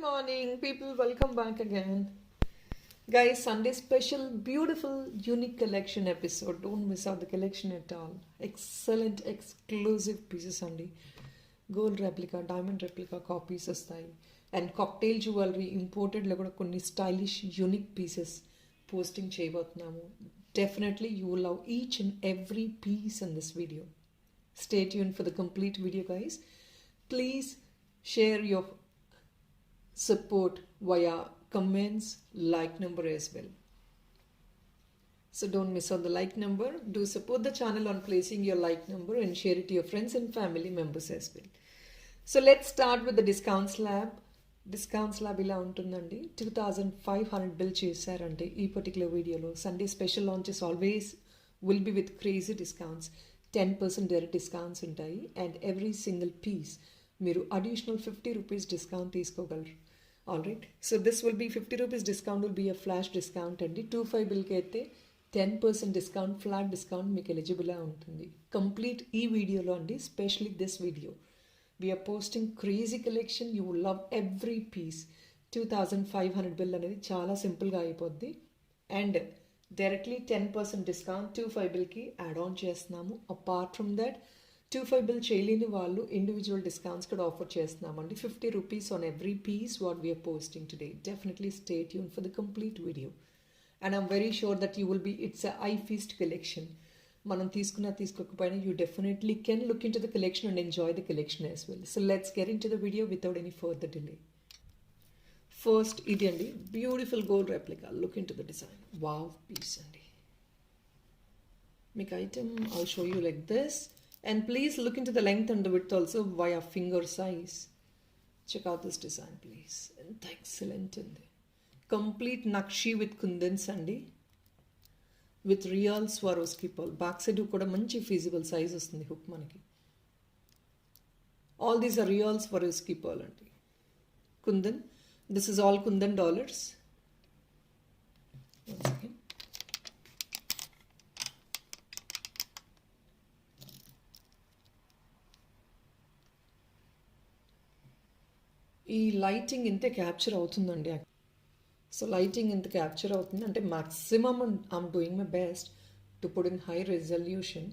morning, people. Welcome back again. Guys, Sunday special, beautiful, unique collection episode. Don't miss out the collection at all. Excellent, exclusive pieces అండి. Gold replica diamond replica copies వస్తాయి and cocktail jewellery ఇంపోర్టెడ్లో కూడా కొన్ని stylish unique pieces posting చేయబోతున్నాము. Definitely you love each and every piece in this video. Stay tuned for the complete video, guys. Please share your support via comments, like number as well. So don't miss out the like number. Do support the channel on placing your like number and share it to your friends and family members as well. So let's start with the discount slab. Discount slab ఇలా ఉంటుందండి. 2500 bill చేశారంటే ఈ particular వీడియోలో Sunday special launches always will be with crazy discounts. 10% direct discounts ఉంటాయి and every single piece మీరు additional 50 rupees discount తీసుకోగలరు. All right, so this will be 50 rupees discount will be a flash discount అండి. 25 బిల్కి అయితే 10% discount, flat discount మీకు ఎలిజిబుల్గా ఉంటుంది. Complete ఈ వీడియోలో అండి, specially this video we're posting crazy collection. You will love every piece. 2500 bill అనేది చాలా సింపుల్గా అయిపోద్ది అండ్ డైరెక్ట్లీ 10% డిస్కౌంట్ 25 బిల్కి యాడ్ ఆన్ చేస్తున్నాము. అపార్ట్ ఫ్రమ్ దట్ 25 బిల్ చేయలేని వాళ్ళు ఇండివిజువల్ డిస్కౌంట్స్ కూడా ఆఫర్ చేస్తున్నామండి. 50 rupees on every piece what we're posting today. Definitely stay tune for the complete video and I'm very sure that you will be it's I feast collection. మనం తీసుకున్నా తీసుకోకపోయినా you definitely can look in to the collection and enjoy the collection as well. So let's get in to the video without any further delay. First ఇది అండి, beautiful gold replica. Look in to the design. Wow piece అండి. మీకు item I show you like this and please look in to the length and the width also via finger size. Check out this design please. ఎంత excellent ఉంది. Complete nakshi with kundans అండి, with real Swarovski pearl. Back side కూడా మంచి feasible size వస్తుంది hook మనకి. All these are real Swarovski pearl అండి. Kundan, this is all kundan dollars. One second. ఈ lighting ఇంతే క్యాప్చర్ అవుతుందండి. సో లైటింగ్ ఇంత క్యాప్చర్ అవుతుంది అంటే maximum I'm doing my best to put in high resolution.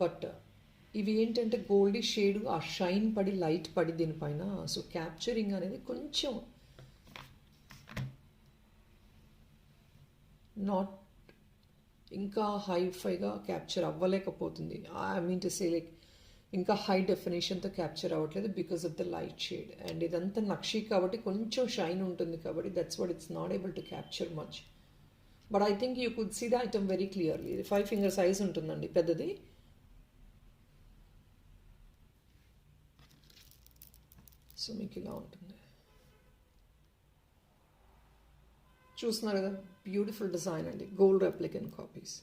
But ఇవి ఏంటంటే గోల్డీ షేడ్, ఆ షైన్ పడి లైట్ పడి దీనిపైన, సో క్యాప్చరింగ్ అనేది కొంచెం నాట్ ఇంకా హైఫైగా క్యాప్చర్ అవ్వలేకపోతుంది. I mean to say like ఇంకా హై డెఫినేషన్తో క్యాప్చర్ అవ్వట్లేదు because of the light shade. And ఇదంతా నక్షి కాబట్టి కొంచెం షైన్ ఉంటుంది కాబట్టి that's what it's not able to capture much. But I think you could see the item very clearly. ఇది 5 finger size ఉంటుందండి, పెద్దది. సో మీకు ఇలా ఉంటుంది. చూస్తున్నారు కదా, బ్యూటిఫుల్ డిజైన్ అండి. Gold replica copies.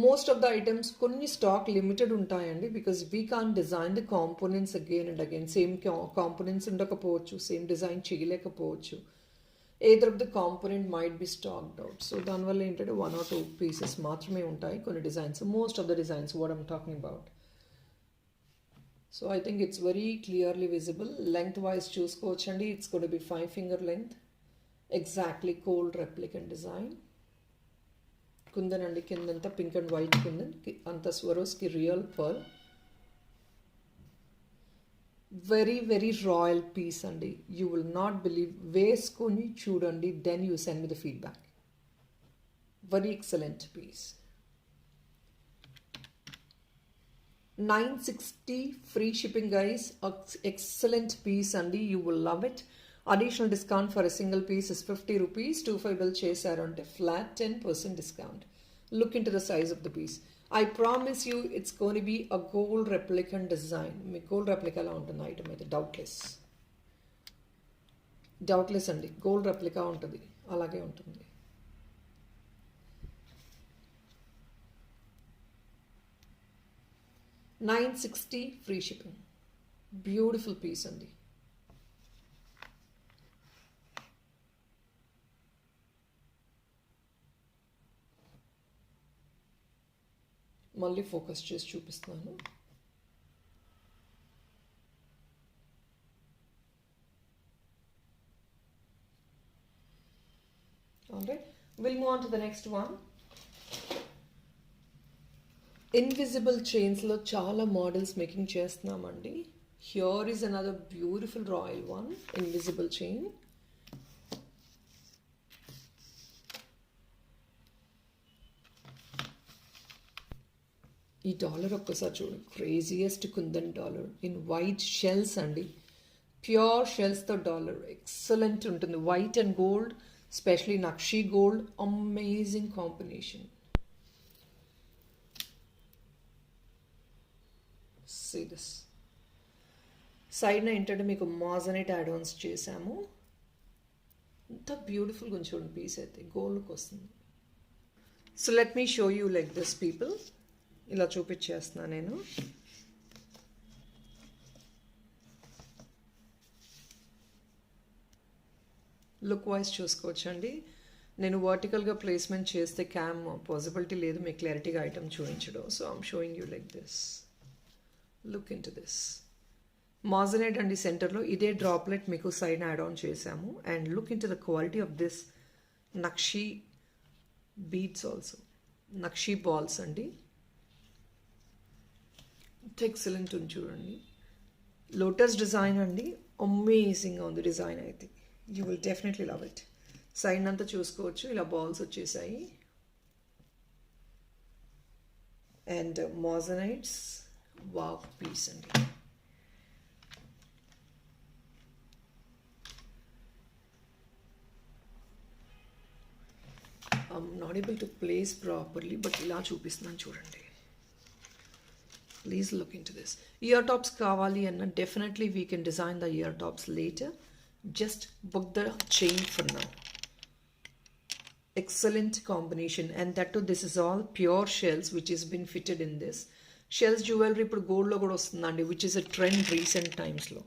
Most of the items కొన్ని స్టాక్ లిమిటెడ్ ఉంటాయండి because we can't design the components again and again. Same components ఉండకపోవచ్చు, సేమ్ డిజైన్ చేయలేకపోవచ్చు. Either of the component might be stocked out. So దానివల్ల ఏంటంటే 1 or 2 pieces మాత్రమే ఉంటాయి కొన్ని designs. Most of the designs what I'm talking about. So I think it's very clearly visible. Length wise చూసుకోవచ్చండి. It's got be 5 finger length. Exactly gold replica design. Kundan అండి, కిందంతా pink and white kundan, అంత Swarovski real pearl. Very very royal piece అండి. You will not believe. వేసుకొని చూడండి, then you send me the feedback. Very excellent piece. 960 free shipping guys. Excellent piece అండి. You will love it. Additional discount for a single piece is 50 rupees. 25 bill chesaru ante flat 10% discount. Look into the size of the piece. I promise you it's going to be a gold replicant design. Me gold replica la untundi item aithe doubtless andi. Gold replica untadi, alage untundi. $960 free shipping. Beautiful piece andi. మళ్ళీ focus చేసి చూపిస్తున్నాను. Alright, we'll move on to the next one. Invisible chains లో చాలా models making చేస్తున్నామండి. Here is another beautiful royal one, invisible chain. ఈ dollar ఒక్కసారి చూడండి, craziest kundan dollar in white shells అండి. ప్యూర్ షెల్స్తో డాలర్ ఎక్సలెంట్ ఉంటుంది. White and gold, specially nakshi gold, amazing combination. See this సైడ్న ఏంటంటే మీకు మాజనైట్ యాడ్-ఆన్స్ చేసాము. ఎంత బ్యూటిఫుల్గా ఉంది చూడండి పీస్ అయితే, గోల్డ్కి వస్తుంది. So let me show you like this people. ఇలా చూపించేస్తున్నా నేను. లుక్ వైజ్ చూసుకోవచ్చండి. నేను వర్టికల్గా ప్లేస్మెంట్ చేస్తే క్యామ్ పాసిబిలిటీ లేదు మీకు క్లారిటీగా ఐటమ్ చూపించడం. So I'm showing you like this. Look in to this moissanite అండి. సెంటర్లో ఇదే డ్రాప్లెట్ మీకు సైడ్ యాడ్ ఆన్ చేసాము. And look in to the quality of this nakshi beads also, nakshi balls అండి. ఎక్సలెంట్ ఉంది చూడండి. లోటస్ డిజైన్ అండి, అమేజింగ్గా ఉంది డిజైన్ అయితే. You will definitely love it. Side అంతా చూసుకోవచ్చు, ఇలా బాల్స్ వచ్చేసాయి. అండ్ మాజనైట్స్ వావ్ పీస్ అండి. I'm not able to place properly, but ఇలా చూపిస్తున్నాను చూడండి. Please look into this. Ear tops kavali and definitely we can design the ear tops later. Just book the chain for now. Excellent combination, and that too this is all pure shells which has been fitted in this. Shells jewelry ఇప్పుడు gold లో కూడా వస్తుందండి, which is a trend recent times లో.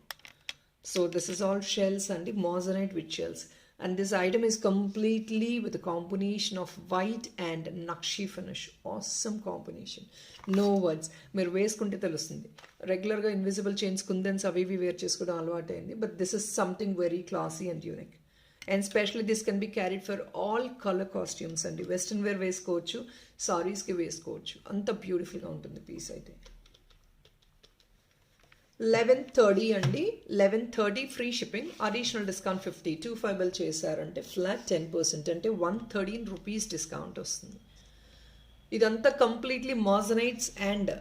So this is all shells and moissanite with shells. And this item is completely with a combination of white and nakshi finish. Awesome combination. No words. మీరు వేసుకుంటే తెలుస్తుంది. రెగ్యులర్గా invisible chains కుందన్స్ అవి ఇవి wear చేసుకోవడం అలవాటు అయింది. But this is something very classy and unique. And specially this can be carried for all colour costumes అండి. వెస్ట్రన్ వేర్ వేసుకోవచ్చు, సారీస్కి వేసుకోవచ్చు. అంత బ్యూటిఫుల్గా ఉంటుంది పీస్ అయితే. 1130 అండి. 1130 free shipping, additional discount 50. 25 bill చేశారంటే ఫ్లాట్ 10%, అంటే 113 రూపీస్ డిస్కౌంట్ వస్తుంది. ఇదంతా కంప్లీట్లీ మాజనైట్స్ అండ్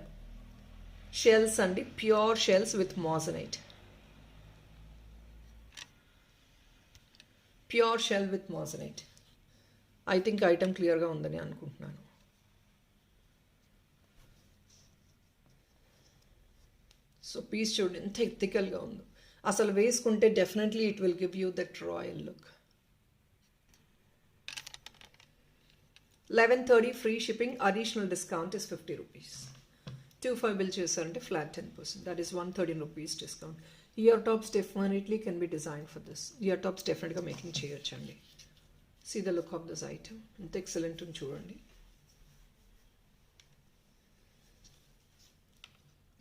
షెల్స్ అండి, pure shells with moissanite. Pure shell with moissanite. I think item క్లియర్గా ఉందని అనుకుంటున్నాను. సో పీస్ చూడండి ఎంత ఎథికల్గా ఉందో. అసలు వేసుకుంటే definitely it will give you that royal look. 1130 free shipping, additional discount is 50 rupees. 25 bill చేశారంటే flat 10%, that is 113 rupees discount. Ear tops definitely can be design for this. Ear tops డెఫినెట్గా making చేయొచ్చండి. See the look of this item, ఎంత excellent ఉంది చూడండి.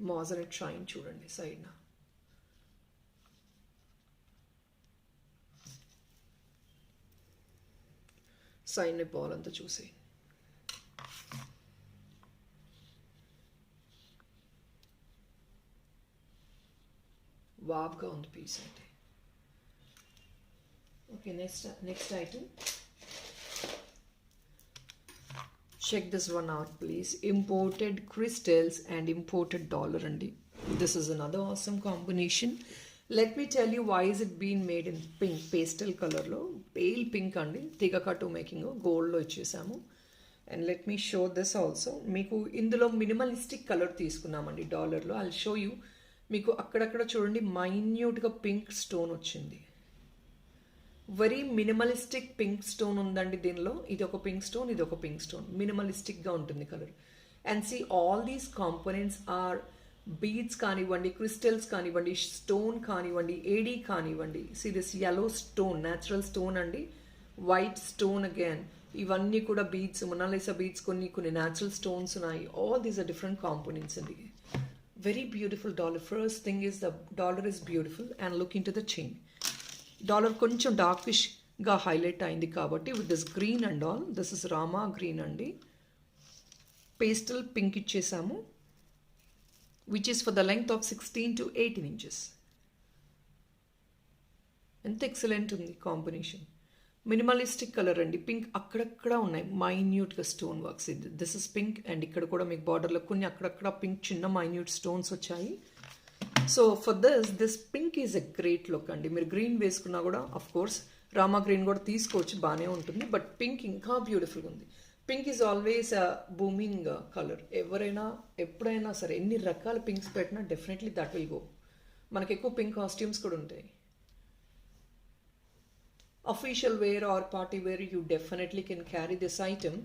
మాజనైట్ shine చూడండి సైడ్న. సైడ్ని ball అంతా చూసి వాబ్గా ఉంది పీస్ అయితే. Okay, next item. Check this one out please. Imported crystals and imported dollar andi. This is another awesome combination. Let me tell you why is it being made in pink, pastel color lo, pale pink andi. Tiga katu making gold lo ichesamu. And let me show this also. Meeku indulo minimalistic color తీసుకున్నామండి dollar లో. I'll show you. మీకు అక్కడక్కడ చూడండి minute గా pink stone వచ్చింది. Very minimalistic pink stone ఉందండి దీనిలో. ఇది ఒక పింక్ స్టోన్, ఇది ఒక పింక్ స్టోన్. మినిమలిస్టిక్గా ఉంటుంది colour. And see all these components are beads కానివ్వండి, క్రిస్టల్స్ కానివ్వండి, స్టోన్ కానివ్వండి, ఏడీ కానివ్వండి. See this yellow stone, natural stone అండి, వైట్ స్టోన్ అగైన్. ఇవన్నీ కూడా బీడ్స్, మొనాలిసా బీడ్స్, కొన్ని న్యాచురల్ స్టోన్స్ ఉన్నాయి. All these are different components అండి. Very beautiful dollar. First thing is the dollar is beautiful. And look in to the chain. Dollar కొంచెం darkish గా highlight అయింది కాబట్టి with this green and all. This is Rama green అండి. Pastel pink ఇచ్చేసాము, which is for the length of 16 to 18 inches. ఎంత excellent ఉంది combination. Minimalistic colour అండి. Pink అక్కడక్కడ ఉన్నాయి మైన్యూట్గా స్టోన్ వర్క్స్. ఇది దిస్ ఇస్ పింక్ అండ్ ఇక్కడ కూడా మీకు బార్డర్లో కొన్ని అక్కడక్కడ పింక్ చిన్న మైన్యూట్ స్టోన్స్ వచ్చాయి. So for this pink is a great look అండి. మీరు గ్రీన్ వేసుకున్నా కూడా అఫ్ కోర్స్ రామా గ్రీన్ కూడా తీసుకోవచ్చు, బాగానే ఉంటుంది. బట్ పింక్ ఇంకా బ్యూటిఫుల్గా ఉంది. Pink is always a booming colour. ఎవరైనా ఎప్పుడైనా సరే ఎన్ని రకాల పింక్స్ పెట్టినా డెఫినెట్లీ దట్ విల్ గో. మనకు ఎక్కువ పింక్ కాస్ట్యూమ్స్ కూడా ఉంటాయి. Official wear or party wear, you definitely can carry this item.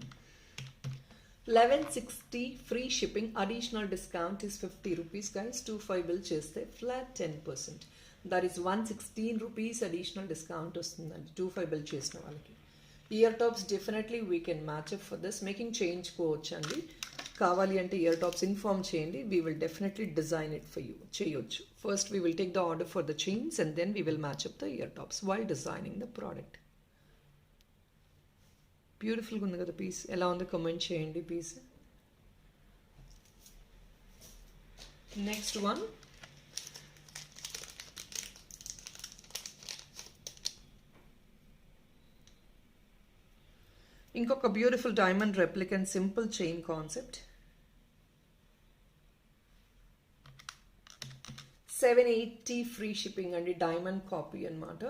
1160 free shipping, additional discount is 50 rupees guys. 25 bill cheste flat 10%. That is 116 rupees additional discount ostundandi 25 bill chesina valaki. Ear tops definitely we can match up for this. Making change kochandi, కావాలి అంటే ear tops inform చేయండి. We will definitely design it for you, చేయొచ్చు. First we will take the order for the chains and then we will match up the ear tops while designing the product. బ్యూటిఫుల్గా ఉంది కదా piece. ఎలా ఉంది comment చేయండి piece. Next one ఇంకొక beautiful diamond replicant simple chain concept. 780 free shipping అండి. Diamond copy అనమాట.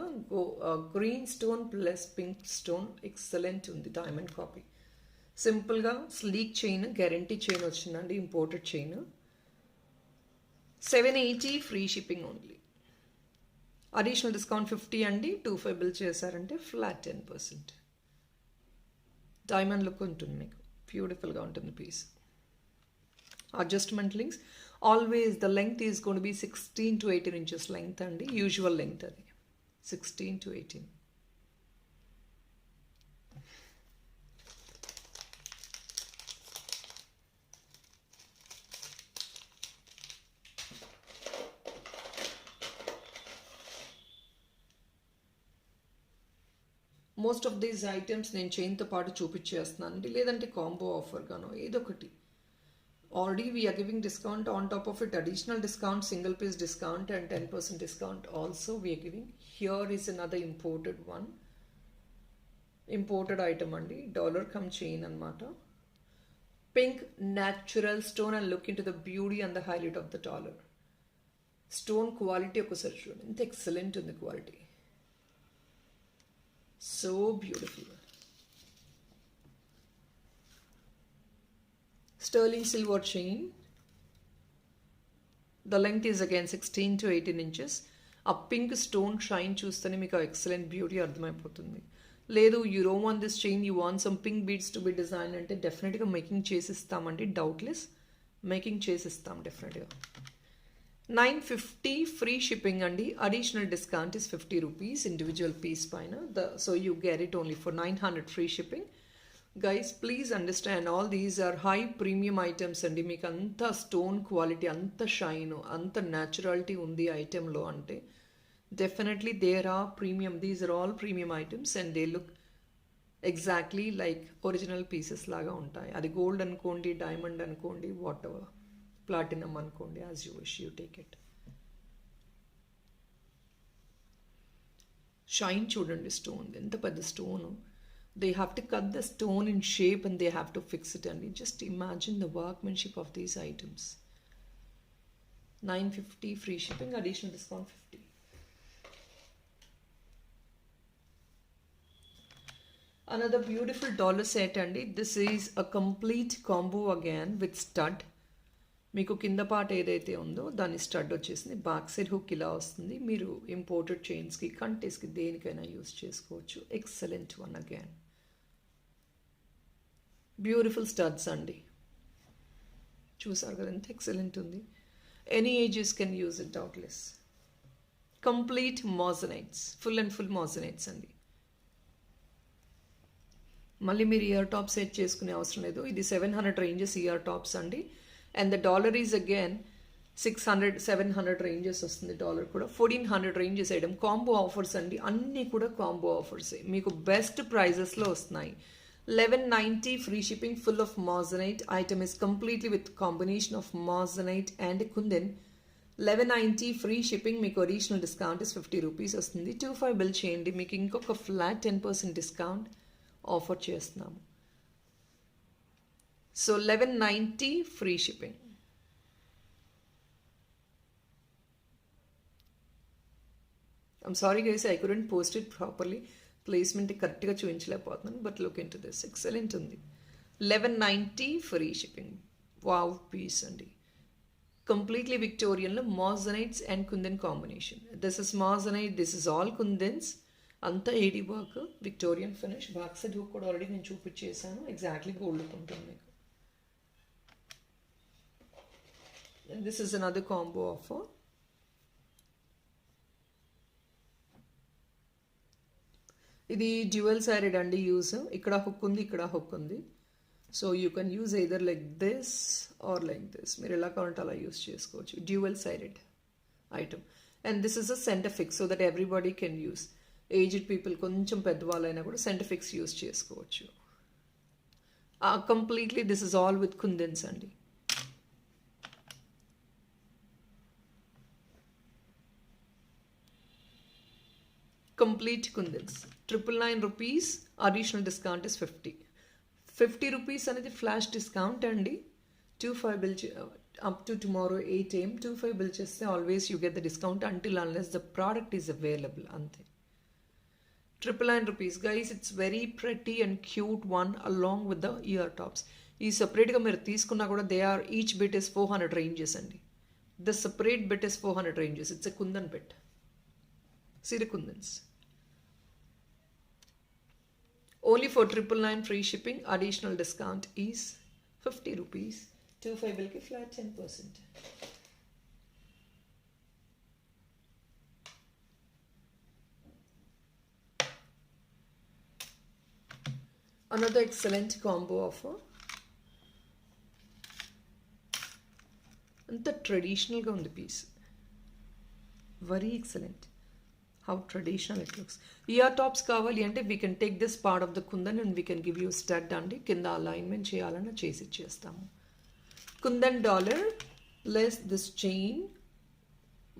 Green stone plus pink stone excellent ఉంది. డైమండ్ కాపీ సింపుల్గా స్లీక్ చైన్, గ్యారంటీ చైన్ వచ్చిందండి, imported chain. 780 free shipping only. Additional discount 50 అండి. 25 bill చేశారంటే flat 10%. Diamond look ఉంటుంది మీకు, బ్యూటిఫుల్గా ఉంటుంది piece. Adjustment links always the length is gonna be 16 to 18 inches length అండి. యూజువల్ లెంగ్త్ అది 16 to 18. Most of these items నేను చైన్తో పాటు చూపించేస్తున్నాను అండి, లేదంటే కాంబో ఆఫర్గానో ఏదో ఒకటి. Already we are giving discount on top of it, additional discount, single piece discount and 10% discount also we are giving. Here is another imported one. Imported item andi, dollar come chain anamata. Pink natural stone, and look into the beauty and the highlight of the dollar. Stone quality okasari chudandi, enta excellent undi quality. So beautiful. Sterling silver chain. The length is again 16 to 18 inches. A pink stone shine చూస్తేనే మీకు excellent beauty అర్థమైపోతుంది. లేదు you don't want this chain, you want some pink beads to be designed అంటే డెఫినెట్గా making చేసిస్తామండి. Doubtless making చేసిస్తాం డెఫినెట్గా. 950 free shipping అండి. Additional discount is 50 rupees individual piece పైన. So you get it only for 900 free shipping. Guys, please understand all these are high premium items అండి. మీకు అంత స్టోన్ క్వాలిటీ, అంత షైన్, అంత న్యాచురాలిటీ ఉంది ఐటెంలో అంటే definitely there are premium. These are all premium items and they look exactly like original pieces లాగా ఉంటాయి. అది గోల్డ్ అనుకోండి, డైమండ్ అనుకోండి, వాట్ ఎవర్, ప్లాటినం అనుకోండి, as you wish, you take it. Shine చూడండి స్టోన్, ఎంత పెద్ద stone. They have to cut the stone in shape and they have to fix it, and just imagine the workmanship of these items. 950 free shipping, additional discount 50. Another beautiful dollar set andi. This is a complete combo again with stud. మీకు కింద part ఏదైతే ఉందో దాని stud వచ్చేసింది. Back side hook ఇలా వస్తుంది. మీరు imported చైన్స్కి, కంటెస్కి, దేనికైనా యూస్ చేసుకోవచ్చు. Excellent one again. Beautiful studs అండి. చూసారు కదా ఎంత ఎక్సలెంట్ ఉంది. Any ages can use it doubtless. Complete మోజనైట్స్, full and full మోజనైట్స్ అండి. మళ్ళీ మీరు ఇయర్ టాప్ సెట్ చేసుకునే అవసరం లేదు. ఇది 700 రేంజెస్ ఇయర్ టాప్స్ అండి. And the dollar is again 600-700 ranges వస్తుంది డాలర్ కూడా. 1400 రేంజెస్ వేయడం. కాంబో ఆఫర్స్ అండి, అన్నీ కూడా కాంబో ఆఫర్సే, మీకు బెస్ట్ ప్రైజెస్లో వస్తున్నాయి. 1190 free shipping, full of moissanite. Item is completely with combination of moissanite and kundan. 1190 free shipping, మీకు అడిషనల్ డిస్కౌంట్ ఇస్ 50 రూపీస్ వస్తుంది. 25 బిల్ చేయండి, మీకు ఇంకొక ఫ్లాట్ 10% డిస్కౌంట్ ఆఫర్ చేస్తున్నాము. So 1190 free shipping. I'm sorry guys, I couldn't post it properly. Placement కరెక్ట్గా చూపించలేకపోతున్నాను, but look in to this. Excellent ఉంది. 1190 free shipping. Wow piece అండి, కంప్లీట్లీ విక్టోరియన్లో moissanites and kundan combination. This is moissanite, this is all kundans. అంతా AD work, Victorian finish. Back side hook కూడా already నేను చూపించేసాను, exactly gold ఉంటుంది మీకు. This is another combo offer. ఇది డ్యూయల్ సైడెడ్ అండి యూజ్. ఇక్కడ హుక్ ఉంది, ఇక్కడ హుక్ ఉంది. So you can use either like this are like this. మీరు ఎలా కావాలంటే అలా యూజ్ చేసుకోవచ్చు. Dual sided item. And this is a centre fix, so that everybody can use. Aged people, కొంచెం పెద్దవాళ్ళైనా కూడా సెంటర్ ఫిక్స్ యూజ్ చేసుకోవచ్చు. Completely this is all with kundans అండి. Complete kundans. 999 rupees. Additional discount is 50 rupees అనేది flash discount అండి. 25 bill up to tomorrow 8 AM 25 bill చేస్తే always you get the discount until unless the product is available. అంతే. 999 rupees. Guys, it's very pretty and cute one along with the ear tops. ఈ సపరేట్గా మీరు తీసుకున్నా కూడా they are each bit is 400 ranges అండి. The separate bit is 400 ranges. It's a kundan bit. See the kundans. Only for 999 free shipping. Additional discount is 50 rupees. 25 bill ki flat 10%. Another excellent combo offer. And the traditional ga undi piece. Very excellent. How traditional it looks. Ear tops kavali ante we can take this part of the kundan and we can give you stud andi. Kinda alignment cheyalana chesi ichestamu. Kundan dollar less this chain,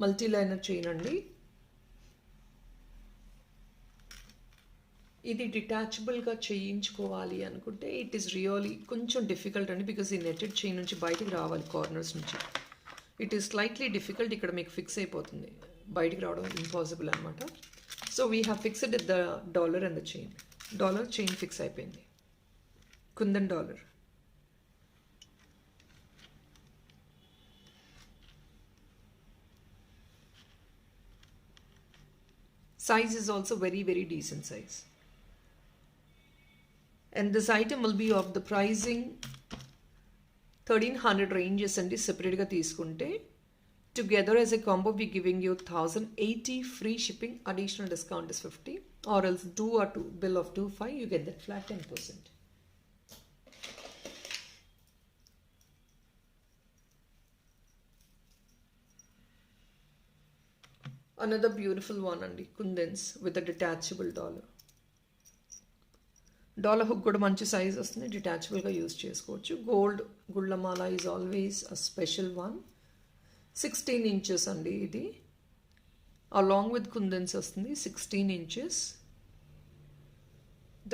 multi-liner chain andi. ఇది డిటాచబుల్గా చేయించుకోవాలి అనుకుంటే it is really కొంచెం difficult అండి, because ఈ netted chain నుంచి బయటికి రావాలి కార్నర్స్ నుంచి. It is slightly difficult. ఇక్కడ మీకు ఫిక్స్ అయిపోతుంది, బయటికి రావడం ఇంపాసిబుల్ అనమాట. So we have fixed the dollar and the chain. Dollar chain fix అయిపోయింది. Kundan dollar. Size is also very, very decent size. And this item will be of the pricing 1300 ranges and separate ga తీసుకుంటే together as a combo we giving you 1080 free shipping. Additional discount is 50, or else do a bill of 25 you get that flat 10%. Another beautiful one andi, kundans with a detachable dollar. Dollar hook కూడా మంచి size వస్తుంది, డిటాచబుల్గా use చేసుకోవచ్చు. Gold గుళ్ళమాల is always a special one. 16 inches అండి ఇది. Along with కుందన్స్ వస్తుంది 16 inches.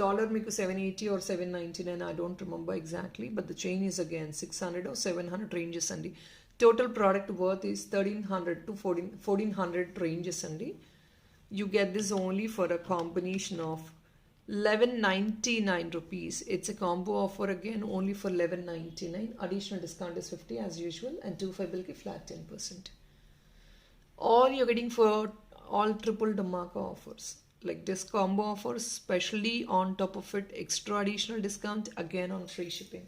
Dollar మీకు 780 or 799, I don't remember exactly, but the chain is again 600 or 700 ranges అండి. Total product worth is 1300 to 1400 ranges అండి. You get this only for a combination of 1199 rupees. It's a combo offer again only for 1199. Additional discount is 50 as usual, and 25 bill ki flat 10%. All you're getting for all triple Dhamaka offers. Like this combo offer, especially on top of it, extra additional discount again on free shipping.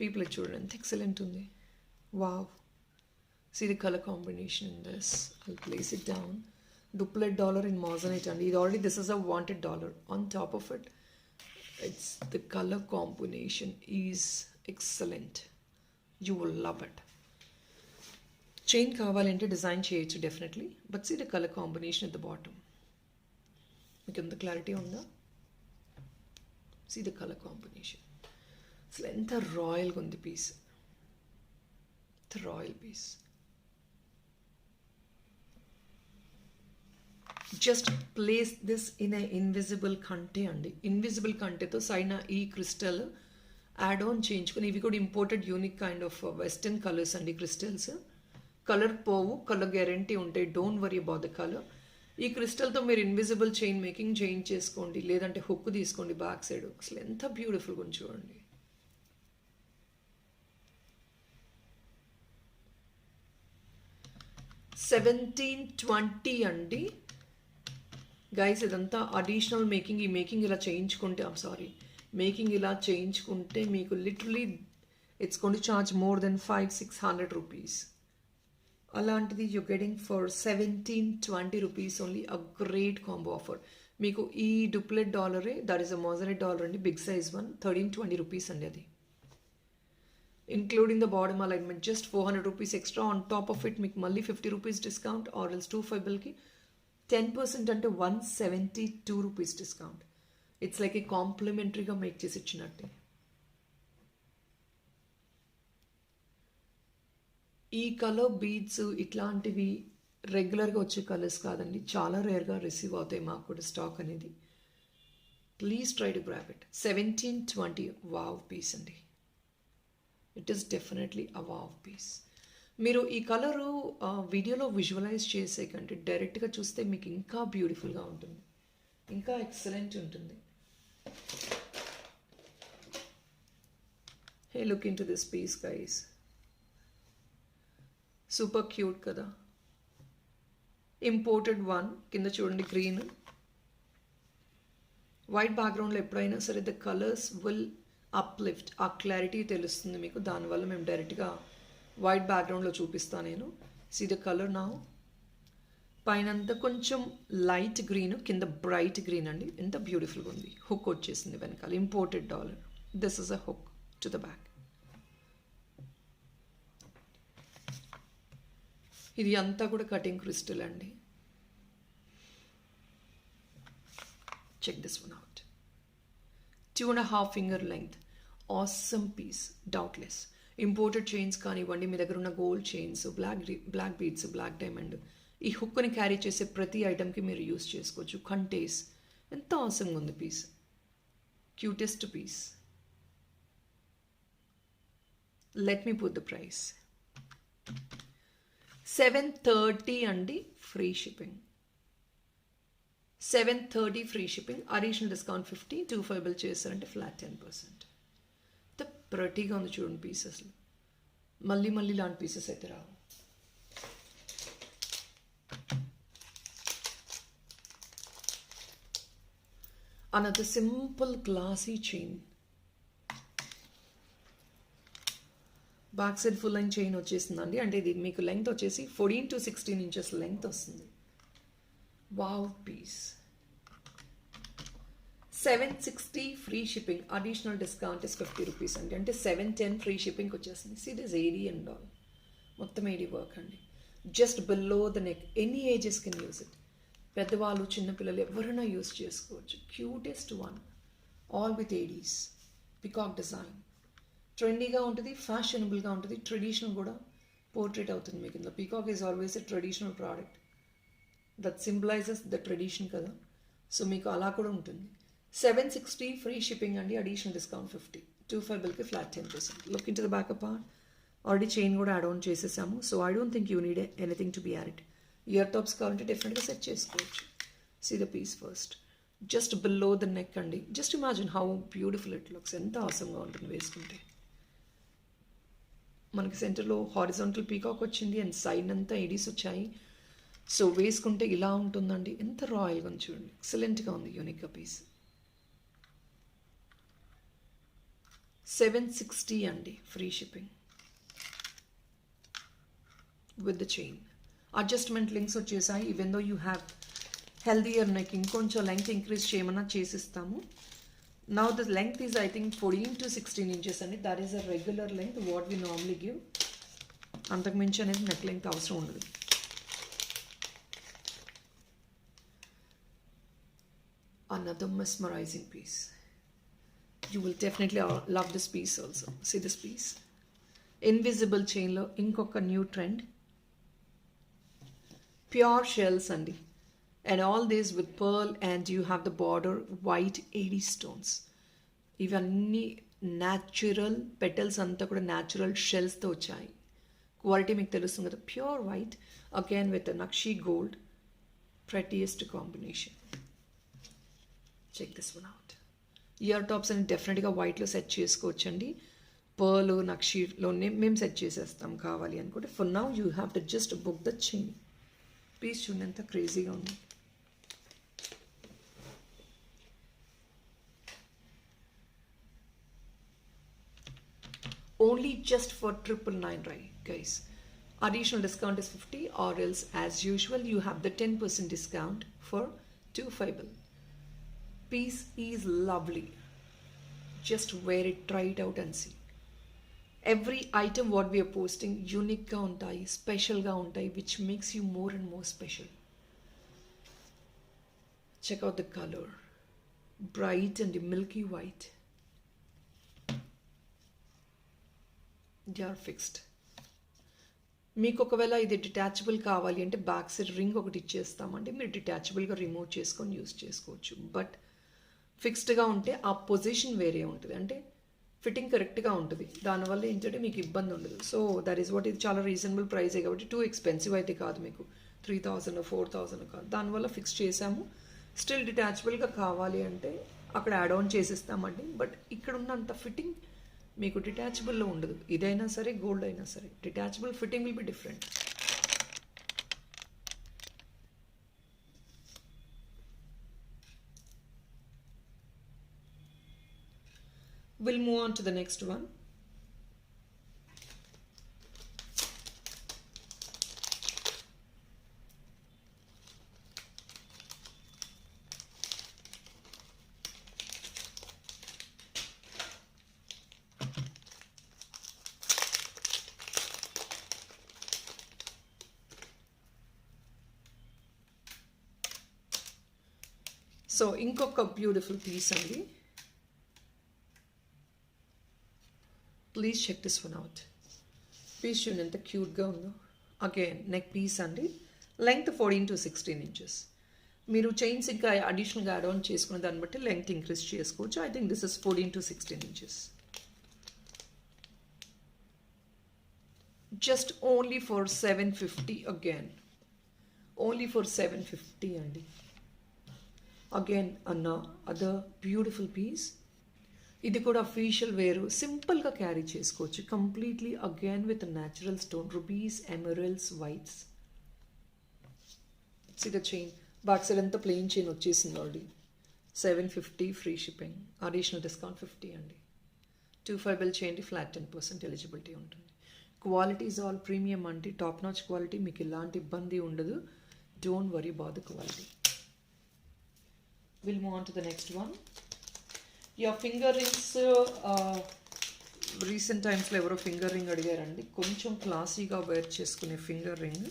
People children, excellent undi. Wow. See the color combination in this. I'll place it down. Duplet dollar in moissanite and already this is a wanted dollar. On top of it, it's the color combination is excellent. You will love it. Chain కావాలంటే design చేయొచ్చు definitely, but see the colour combination at the bottom. మీకు ఎంత clarity ఉందా? See the colour combination. అసలు ఎంత రాయల్గా ఉంది piece, royal piece. Just place this in a invisible కంటే అండి. ఇన్విజిబుల్ కంటేతో సైడ్ ఈ క్రిస్టల్ యాడ్ ఆన్ చేయించుకుని, ఇవి కూడా imported unique kind of western colours అండి. క్రిస్టల్స్ కలర్ పోవు, కలర్ గ్యారంటీ ఉంటాయి. Don't worry about the colour. ఈ క్రిస్టల్తో మీరు ఇన్విజిబుల్ చైన్ మేకింగ్ చేసుకోండి, లేదంటే హుక్ తీసుకోండి బ్యాక్ సైడ్. అసలు ఎంత బ్యూటిఫుల్గా ఉంది చూడండి. $1720 అండి గైస్. ఇదంతా అడిషనల్ మేకింగ్. ఈ మేకింగ్ ఇలా చేయించుకుంటే, మేకింగ్ ఇలా చేయించుకుంటే మీకు literally it's going to charge more than 500-600 rupees. అలాంటిది you getting for $1720 only. A great combo offer. మీకు ఈ డూప్లెట్ డాలరే, that is a moderate dollar అండి, బిగ్ సైజ్ వన్, $1320 అండి అది, including the bottom alignment. Just $400 extra on top of it. మీకు మళ్ళీ $50 డిస్కౌంట్, ఆర్ ఎల్స్ 25 10% అంటే $172 డిస్కౌంట్. ఇట్స్ లైక్ ఏ కాంప్లిమెంటరీగా మేక్ చేసి ఇచ్చినట్టే. ఈ కలర్ బీడ్స్ ఇట్లాంటివి రెగ్యులర్గా వచ్చే కలర్స్ కాదండి, చాలా రేర్గా రిసీవ్ అవుతాయి మాకు కూడా స్టాక్ అనేది. Please try to grab it. 1720 wow piece అండి. It is definitely a wow piece. మీరు ఈ కలరు వీడియోలో విజువలైజ్ చేసే కంటే డైరెక్ట్గా చూస్తే మీకు ఇంకా బ్యూటిఫుల్గా ఉంటుంది, ఇంకా ఎక్సలెంట్ ఉంటుంది. Hey look in to this piece guys. Super cute కదా. Imported one. కింద చూడండి గ్రీన్. వైట్ బ్యాక్గ్రౌండ్లో ఎప్పుడైనా సరే ద కలర్స్ విల్ అప్లిఫ్ట్. ఆ క్లారిటీ తెలుస్తుంది మీకు. దానివల్ల మేము డైరెక్ట్గా వైట్ బ్యాక్గ్రౌండ్లో చూపిస్తాను నేను. సీ ద కలర్ నా. పైనంతా కొంచెం లైట్ గ్రీన్, కింద బ్రైట్ గ్రీన్ అండి. ఎంత బ్యూటిఫుల్గా ఉంది. హుక్ వచ్చేసింది వెనకాల. Imported dollar. This is a hook to the back. ఇది అంతా కూడా కటింగ్ క్రిస్టల్ అండి. Check this one out. 2.5 finger length. Awesome piece, doubtless. Imported chains కానివ్వండి, మీ దగ్గర ఉన్న gold chains, black beads, black diamond, ఈ హుక్ని క్యారీ చేసే ప్రతి ఐటమ్కి మీరు యూస్ చేసుకోవచ్చు. కంటేస్ ఎంత ఆసంగా ఉంది piece. Cutest piece. Let me put the price. $730 అండి, free shipping. $730 free shipping. Additional discount 50, 25 bill చేస్తారంటే ఫ్లాట్ 10%. ఎంత ప్రటీగా ఉంది చూడండి పీసెస్. మళ్ళీ ఇలాంటి పీసెస్ అయితే రావు. Another simple glossy chain. Back side full line chain వచ్చేసిందండి. అంటే ఇది మీకు లెంగ్త్ వచ్చేసి 14 to 16 inches లెంగ్త్ వస్తుంది. Wow piece. $760 free shipping. Additional discount is $50 అండి. అంటే $710 ఫ్రీ షిప్పింగ్ వచ్చేస్తుంది. See this A D and all. మొత్తం ఏడీ వర్క్ అండి. Just below the neck. Any ages can use it. పెద్దవాళ్ళు, చిన్నపిల్లలు ఎవరైనా యూజ్ చేసుకోవచ్చు. Cutest one. All with ADs. Peacock design. ట్రెండీగా ఉంటుంది, ఫ్యాషనబుల్గా ఉంటుంది, ట్రెడిషనల్ కూడా పోర్ట్రేట్ అవుతుంది మీకు ఇందులో. Peacock is always a traditional product that symbolises the tradition కదా. సో మీకు అలా కూడా ఉంటుంది. $760 ఫ్రీ షిప్పింగ్ అండి. అడిషనల్ డిస్కౌంట్ 50, 25 బిల్కి flat 10%. Look in to the backup part. Already chain కూడా యాడ్ ఆన్ చేసేసాము. So I don't think you need anything to be added. Ear tops కావాలంటే డెఫినెట్గా సెట్ చేసుకోవచ్చు. See the piece first. Just below the neck అండి. Just imagine how beautiful it looks. ఎంత అవసరంగా ఉంటుంది వేసుకుంటే. మనకి సెంటర్లో హారిజాంటల్ పీకాక్ వచ్చింది అండ్ సైడ్ అంతా ఎడీస్ వచ్చాయి. సో వేసుకుంటే ఇలా ఉంటుందండి. ఎంత రాయల్గా ఉంది చూడండి. ఎక్సలెంట్గా ఉంది. యూనిక్గా పీస్. $760 అండి, free shipping with the chain. Adjustment links వచ్చేసాయి. Even though you have healthier neck, ఇంకొంచెం లెంగ్త్ ఇంక్రీజ్ చేయమన్నా చేసిస్తాము. Now the length is I think 14 to 16 inches and that is a regular length what we normally give. అంతకు మించి అనేది neck length అవసరం ఉండదు. Another mesmerizing piece. You will definitely love this piece also. See this piece? Invisible chain lo inkoka new trend. Pure shells andi. And all this with pearl and you have the border white 80 stones. ఇవన్నీ natural petals అంతా కూడా natural షెల్స్తో వచ్చాయి. Quality మీకు తెలుస్తుంది కదా, pure white again with nakshi gold, prettiest combination. Check this one out. Ear tops అని డెఫినెట్గా వైట్లో సెట్ చేసుకోవచ్చండి. పర్ల్ నక్షిలోనే మేము సెట్ చేసేస్తాం కావాలి అనుకుంటే. For now you have to just book the chain. Piece చూడండి ఎంత క్రేజీగా ఉంది. Only just for 999, right, guys. Additional discount is 50 or else as usual you have the 10% discount for 250. Piece is lovely. Just wear it, try it out and see. Every item what we are posting unique ga untai, special ga untai, which makes you more and more special. Check out the color. Bright and milky white. They are fixed. మీకు ఒకవేళ ఇది detachable కావాలి అంటే back side ring ఒకటి ఇచ్చేస్తామంటే మీరు డిటాచబుల్గా remove చేసుకొని use చేసుకోవచ్చు. But ఫిక్స్డ్గా ఉంటే ఆ పొజిషన్ వేరే ఉంటుంది, అంటే ఫిట్టింగ్ కరెక్ట్గా ఉంటుంది. దానివల్ల ఏంటంటే మీకు ఇబ్బంది ఉండదు. సో దట్ ఈస్ వాట్, ఇది చాలా రీజనబుల్ ప్రైసే కాబట్టి టూ ఎక్స్పెన్సివ్ అయితే కాదు, మీకు 3000 4000 కాదు. దానివల్ల ఫిక్స్ చేసాము. స్టిల్ డిటాచబుల్గా కావాలి అంటే అక్కడ యాడ్ ఆన్ చేసిస్తామండి. బట్ ఇక్కడ ఉన్నంత ఫిట్టింగ్ మీకు డిటాచబుల్లో ఉండదు. ఇదైనా సరే గోల్డ్ అయినా సరే detachable fitting will be different. We'll move on to the next one. So ఇంకొక బ్యూటిఫుల్ పీస్ అండి. Please check this one out. Piece చూడండి ఎంత క్యూట్గా ఉందో. అగైన్ నెక్ పీస్ అండి. Length 14 to 16 inches. మీరు చైన్స్ ఇంకా అడిషనల్గా యాడ్ ఆన్ చేసుకున్న దాన్ని బట్టి లెంగ్త్ ఇంక్రీజ్ చేసుకోవచ్చు. I think this is 14 to 16 inches. Just only for 750 again. Only for 750 అండి. Again other beautiful piece. ఇది కూడా అఫీషియల్ వేరు, సింపుల్గా క్యారీ చేసుకోవచ్చు. Completely again with natural stone, rubies, emeralds, whites. See the chain back side అంతా plain chain వచ్చేసింది already. 750 free shipping, additional discount 50 అండి. 25 bill చేయండి, ఫ్లాట్ 10% ఎలిజిబిలిటీ ఉంటుంది. క్వాలిటీ ఈజ్ ఆల్ ప్రీమియం అండి, టాప్ నాచ్ క్వాలిటీ, మీకు ఎలాంటి ఇబ్బంది ఉండదు. Don't worry about the quality. We'll move on to the next one. Your finger rings, recent times లో ఎవరో ఫింగర్ రింగ్ అడిగారండి. కొంచెం క్లాసీగా వేర్ చేసుకునే finger ring.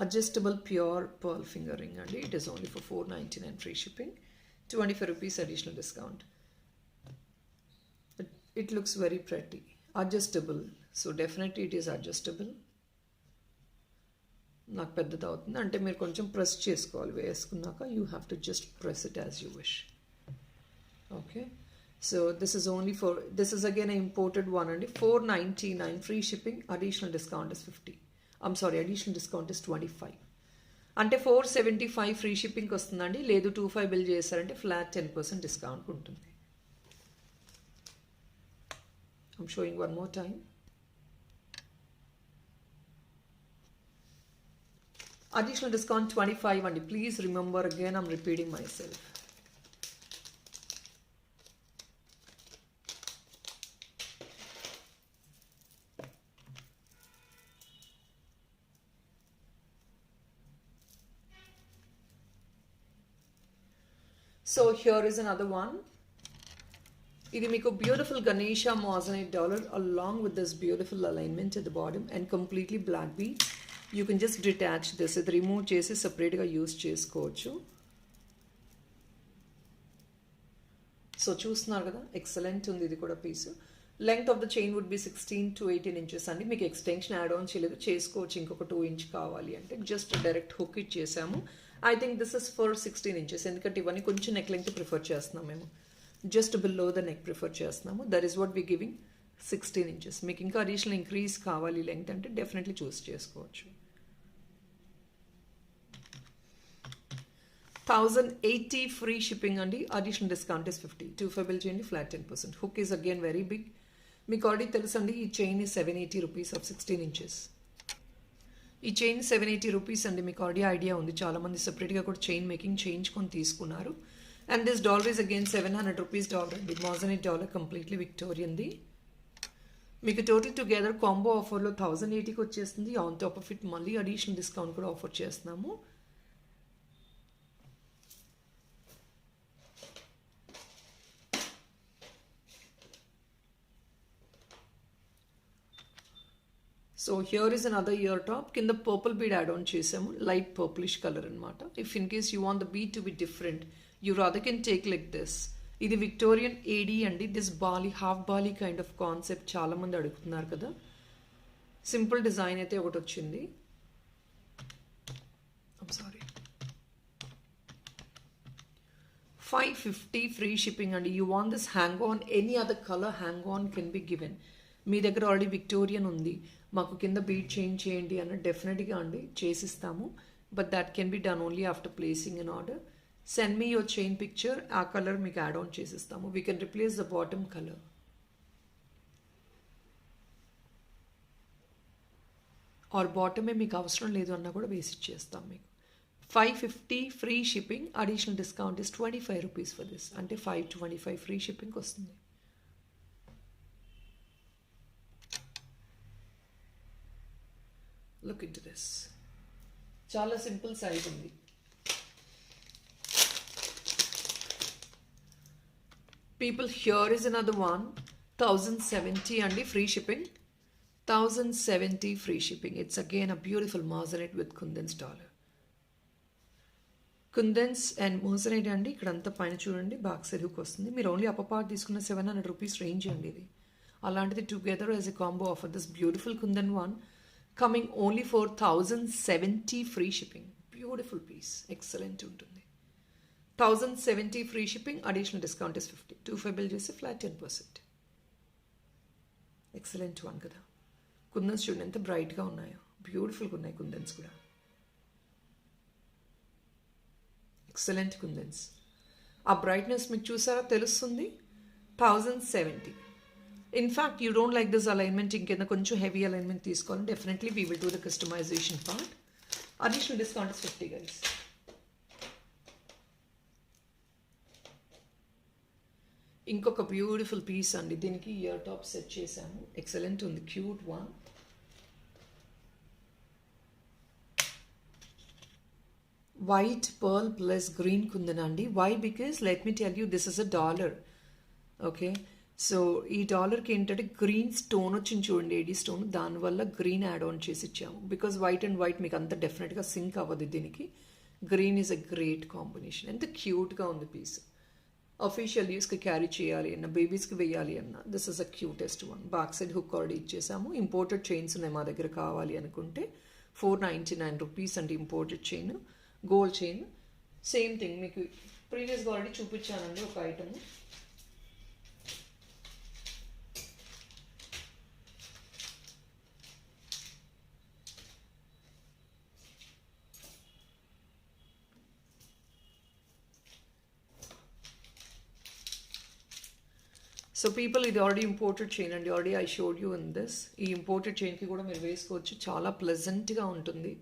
Adjustable pure pearl finger ring అండి. It is only for 499 free shipping, 25 rupees additional discount. It looks very pretty. Adjustable, so definitely it is adjustable. నాకు పెద్దది అవుతుంది అంటే మీరు కొంచెం ప్రెస్ చేసుకోవాలి. వేసుకున్నాక you have to just press it as you wish. Okay, so this is only for, this is again imported one అండి. 499 free shipping, additional discount is 50. I'm sorry, additional discount is 25. అంటే 475 free షిప్పింగ్కి వస్తుందండి. లేదు 25 bill చేశారంటే flat 10% discount ఉంటుంది. I'm sowing one more time. Additional discount 25 and please remember, again I'm repeating myself. So here is another one. ఇది మీకు beautiful Ganesha moissanite dollar along with this beautiful alignment at the bottom and completely black beads. You can just detach this. ఇది remove చేసి సపరేట్గా use చేసుకోవచ్చు. So చూస్తున్నారు కదా, excellent ఉంది ఇది కూడా piece. Length of the chain would be 16 to 18 inches అండి. మీకు ఎక్స్టెన్షన్ యాడ్ ఆన్ చేయలేదు, చేసుకోవచ్చు ఇంకొక 2 inch కావాలి అంటే. జస్ట్ డైరెక్ట్ హుక్ ఇచ్చేసాము. I think this is for 16 inches, ఎందుకంటే ఇవన్నీ కొంచెం నెక్ లెంగ్త్ ప్రిఫర్ చేస్తున్నాం మేము. Just below the neck prefer చేస్తున్నాము. That is what we giving 16 inches. మీకు ఇంకా అడిషనల్ ఇంక్రీజ్ కావాలి లెంగ్త్ అంటే డెఫినెట్లీ చూస్ చేసుకోవచ్చు. 1080 ఫ్రీ షిప్పింగ్ అండి. Additional discount is 50. 25 బిల్ చేయండి, flat 10%. Hook is again very big. మీకు ఆల్రెడీ తెలుసండి, ఈ చైన్ ఈ 780 rupees of 16 inches. ఈ చైన్ 780 rupees అండి. మీకు ఆల్రెడీ ఐడియా ఉంది, చాలామంది సెపరేట్గా కూడా చైన్ మేకింగ్ చేయించుకొని తీసుకున్నారు. And this dollar is again 700 rupees dollar అండి. మోజనైట్ డాలర్ కంప్లీట్లీ విక్టోరియన్ది. మీకు టోటల్ టుగెదర్ కాంబో ఆఫర్లో 1080కి వచ్చేస్తుంది. ఆన్ టాప్ ఆఫ్ ఇట్ మళ్ళీ అడిషనల్ డిస్కౌంట్ కూడా ఆఫర్ చేస్తున్నాము. So here is another ear top. కింద పర్పుల్ బీడ్ యాడ్ ఆన్ చేసాము, లైట్ పర్పులిష్ కలర్ అనమాట. If in case you want the bead to be different, you rather can take like this. ఇది Victorian AD అండి. This bali, half bali kind of concept చాలామంది అడుగుతున్నారు కదా. Simple design అయితే ఒకటి వచ్చింది. సారీ, 550 ఫ్రీ షిప్పింగ్ అండి. You want this hang on, any other colour hang on can be given. మీ దగ్గర ఆల్రెడీ విక్టోరియన్ ఉంది, మాకు కింద బీట్ చేంజ్ చేయండి అన్న డెఫినెట్గా అండి చేసిస్తాము. But that can be done only after placing in order. Send me your chain picture, ఆ కలర్ మీకు యాడ్ ఆన్ చేసిస్తాము. We can replace the bottom colour. Or బాటమే మీకు అవసరం లేదు అన్నా కూడా వేసి ఇచ్చేస్తాం మీకు. 550 free shipping. Additional discount is 25 rupees for this, అంటే 525 ఫ్రీ షిప్పింగ్ వస్తుంది. లుక్ ఇన్ టు దిస్, చాలా సింపుల్ సైజ్ ఉంది. People, here is another one. 1070 అండి free shipping. 1070 free shipping. It's again a beautiful moissanite with kundans dollar. Kundans and moissanite అండి. ఇక్కడంతా పైన చూడండి, back side hook వస్తుంది. మీరు ఓన్లీ అప్పర్ పార్ట్ తీసుకున్న 700 rupees రేంజ్ అండి ఇది. అలాంటిది together as a combo offer this beautiful kundan one coming only for 1070 free shipping. Beautiful piece, excellent ఉంటుంది. 1070 free shipping, additional discount is 50. 25 bill చేసి flat 10%. ఎక్సలెంట్ వన్ కదా. కుందన్స్ చూడండి ఎంత బ్రైట్గా ఉన్నాయో, బ్యూటిఫుల్గా ఉన్నాయి కుందన్స్ కూడా. ఎక్సలెంట్ కుందన్స్. ఆ బ్రైట్నెస్ మీకు చూసారా తెలుస్తుంది. 1070. In fact you don't like this alignment, ఇంకేదో కొంచెం హెవీ అలైన్మెంట్ తీసుకోవాలి, definitely we will do the customization part. Additional discount is 50 guys. ఇంకొక బ్యూటిఫుల్ పీస్ అండి. దీనికి ఇయర్ టాప్ సెట్ చేశాము. ఎక్సలెంట్ ఉంది, cute one. White pearl plus green కుందనండి. Why? Because let me tell you, this is a dollar. Okay, so ఈ డాలర్కి ఏంటంటే green stone వచ్చింది చూడండి, ఏడీ స్టోన్, దానివల్ల గ్రీన్ యాడ్ ఆన్ చేసి ఇచ్చాము. బికాజ్ వైట్ అండ్ వైట్ మీకు అంత డెఫినెట్గా సింక్ అవ్వదు దీనికి. Green is a great combination. ఎంత క్యూట్గా ఉంది పీస్. అఫీషియల్ యూస్కి క్యారీ చేయాలి అన్న, బేబీస్కి వేయాలి అన్న, this is a cutest one. Back side hook already ఇచ్చేసాము. ఇంపోర్టెడ్ చైన్స్ ఉన్నాయి మా దగ్గర, కావాలి అనుకుంటే 499 rupees అండి imported chain, gold chain. Same thing మీకు ప్రీవియస్గా ఆల్రెడీ చూపించానండి ఒక ఐటమ్. సో పీపుల్, ఇది ఆల్రెడీ ఇంపోర్టెడ్ చైన్ అండి. Already I showed you in this. ఈ ఇంపోర్టెడ్ చైన్కి కూడా మీరు వేసుకోవచ్చు, చాలా ప్లెజెంట్గా ఉంటుంది.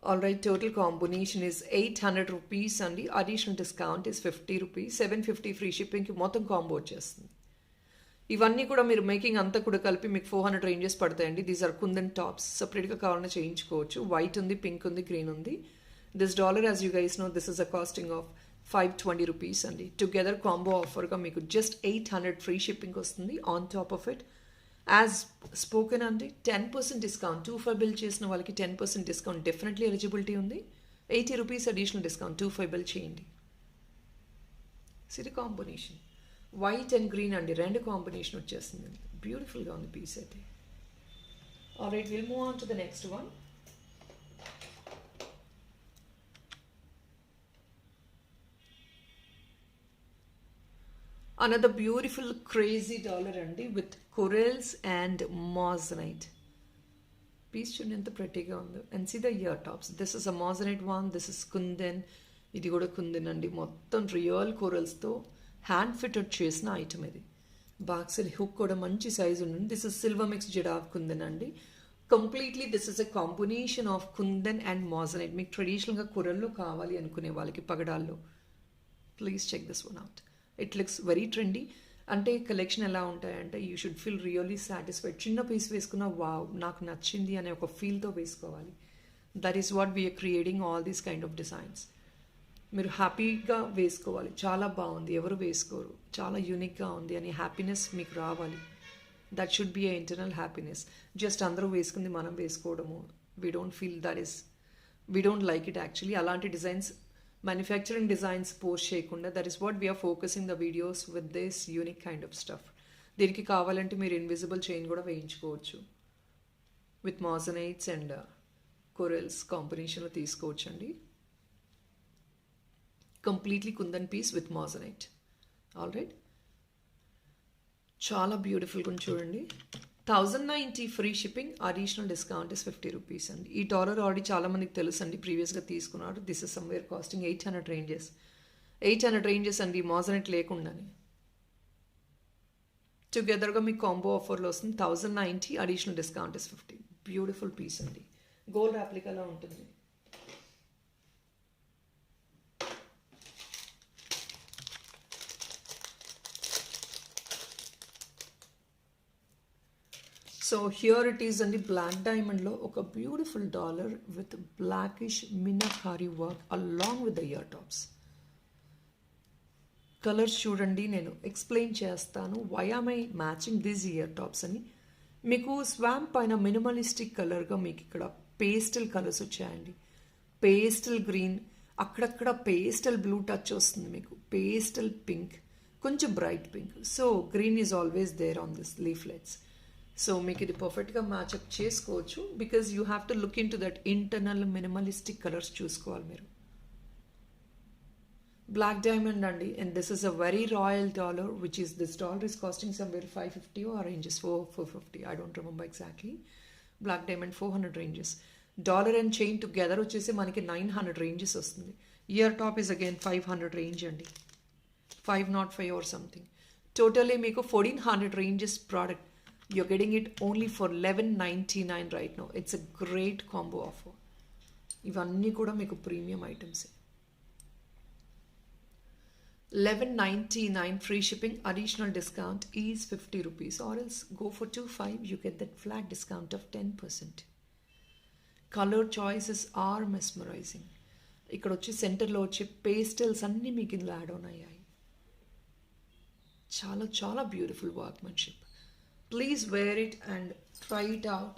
All right, total combination is 800 rupees అండి. Additional discount is 50 rupees. 750 free షిప్పింగ్కి మొత్తం కాంబో వచ్చేస్తుంది. ఇవన్నీ కూడా మీరు మేకింగ్ అంతా కూడా కలిపి మీకు 400 రేంజెస్ పడతాయండి. These are kundan tops. సపరేట్గా కావాలన్నా చేయించుకోవచ్చు. వైట్ ఉంది, పింక్ ఉంది, గ్రీన్ ఉంది. This dollar as you guys know this is a casting of 520 rupees అండి. టుగెదర్ కాంబో ఆఫర్గా మీకు జస్ట్ 800 ఫ్రీ షిప్పింగ్ వస్తుంది. On top of it as spoken అండి 10% డిస్కౌంట్. 25 బిల్ చేసిన వాళ్ళకి 10% డిస్కౌంట్ డెఫినెట్లీ ఎలిజిబిలిటీ ఉంది. 80 రూపీస్ అడిషనల్ డిస్కౌంట్ 25 బిల్ చేయండి. City combination white and green అండి, రెండు కాంబినేషన్ వచ్చేస్తుంది. బ్యూటిఫుల్గా ఉంది పీస్ అయితే. Alright, will move on to the next one. Another beautiful crazy dollar అండి with corals and moissanite. Piece చూడండి ఎంత ప్రెట్టీగా ఉందో. And see the ear tops. This is a moissanite one, this is kundan. ఇది కూడా కుందన్ అండి. మొత్తం రియల్ కొరల్స్తో హ్యాండ్ ఫిటెడ్ చేసిన ఐటమ్ ఇది. బాక్సెల్ హుక్ కూడా మంచి సైజ్ ఉంటుంది. This is silver mixed of kundan అండి. Completely this is a combination of kundan and moissanite. మీకు ట్రెడిషనల్గా కొరల్లో కావాలి అనుకునే వాళ్ళకి పగడాల్లో please check this one out. It looks very trendy. అంటే కలెక్షన్ ఎలా ఉంటాయంటే you should feel really satisfied. చిన్న పీస్ వేసుకున్న వావ్ నాకు నచ్చింది అనే ఒక ఫీల్తో వేసుకోవాలి. That is what we're creating all these kind of designs. మీరు హ్యాపీగా వేసుకోవాలి. చాలా బాగుంది, ఎవరు వేసుకోరు, చాలా యూనిక్గా ఉంది అని హ్యాపీనెస్ మీకు రావాలి. That should be a internal happiness. Just అందరూ వేసుకుంది మనం వేసుకోవడము, we don't feel that is, we don't like it actually. అలాంటి డిజైన్స్ మ్యానుఫ్యాక్చరింగ్ డిజైన్స్ పోస్ట్ చేయకుండా that is what we're focusing the videos with this unique kind of stuff. దీనికి కావాలంటే మీరు invisible chain కూడా వేయించుకోవచ్చు. విత్ మాజనైట్స్ అండ్ కొరల్స్ కాంబినేషన్లో తీసుకోవచ్చండి. Completely kundan piece with moissanite. All right, చాలా బ్యూటిఫుల్గా చూడండి. 1090 free shipping, additional discount is 50 rupees అండి. ఈ డాలర్ ఆల్రెడీ చాలా మందికి తెలుసు అండి, ప్రీవియస్గా తీసుకున్నారు. This is somewhere costing 800 ranges. 800 ranges అండి మాజనైట్ లేకుండానే. టుగెదర్గా మీకు కాంబో ఆఫర్లో వస్తుంది. 1090 additional discount is 50. Beautiful piece అండి, గోల్డ్ అప్లికలా ఉంటుంది. సో హియర్ ఇట్ ఈస్ అండి, బ్లాక్ డైమండ్లో ఒక beautiful dollar with blackish meenakari work along with the ear tops. Colours చూడండి, నేను ఎక్స్ప్లెయిన్ చేస్తాను why am I matching these ear tops అని. మీకు స్వాంప్ పైన మినిమలిస్టిక్ కలర్గా మీకు ఇక్కడ పేస్టల్ కలర్స్ వచ్చాయండి. పేస్టల్ గ్రీన్, అక్కడక్కడ పేస్టల్ బ్లూ టచ్ వస్తుంది మీకు, పేస్టల్ పింక్, కొంచెం bright pink. So green is always there on this leaflets. So మీకు ఇది పర్ఫెక్ట్గా మ్యాచ్అప్ చేసుకోవచ్చు. Because you have to look in to that internal minimalistic colours చూసుకోవాలి మీరు. బ్లాక్ డైమండ్ అండి, and this is a very royal dollar which is this dollar is casting somewhere 550 or ranges 450. I don't remember exactly. Black diamond 400 ranges. Dollar and chain together వచ్చేసి మనకి 900 ranges వస్తుంది. Year top is again 500 range అండి, 505 or something. Totally మీకు 1400 ranges product. You're getting it only for $11.99 right now. It's a great combo offer. ఇవన్నీ కూడా మీకు premium items. $11.99 free shipping, additional discount is 50 rupees, or else go for 25, you get that flat discount of 10%. Color choices are mesmerizing. ఇక్కడ వచ్చి సెంటర్లో వచ్చే pastels అన్నీ మీకు ఇందులో యాడ్ ఆన్ అయ్యాయి. చాలా చాలా beautiful workmanship. Please wear it and try it out.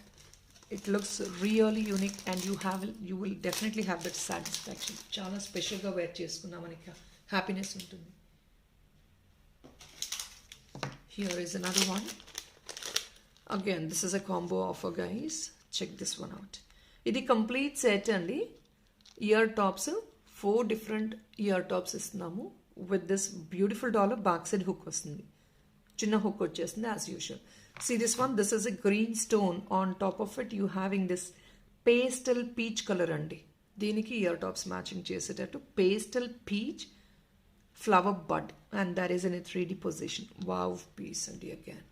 It looks really unique and you will definitely have that satisfaction. చాలా స్పెషల్గా వేర్ చేసుకున్నా మనకి హ్యాపీనెస్ ఉంటుంది. Here is another one. Again, this is a combo offer, guys. Check this one out. ఇది complete set అండి. Ear tops 4 different ear tops ఇస్తున్నాము with this beautiful dollar. Back side hook వస్తుంది, చిన్న hook వచ్చేస్తుంది as usual. See this one, this is a green stone. On top of it you having this pastel peach color andi. దీనికి ear tops matching చేసేటట్టు pastel peach flower bud, and that is in a 3D position. Wow piece అండి, again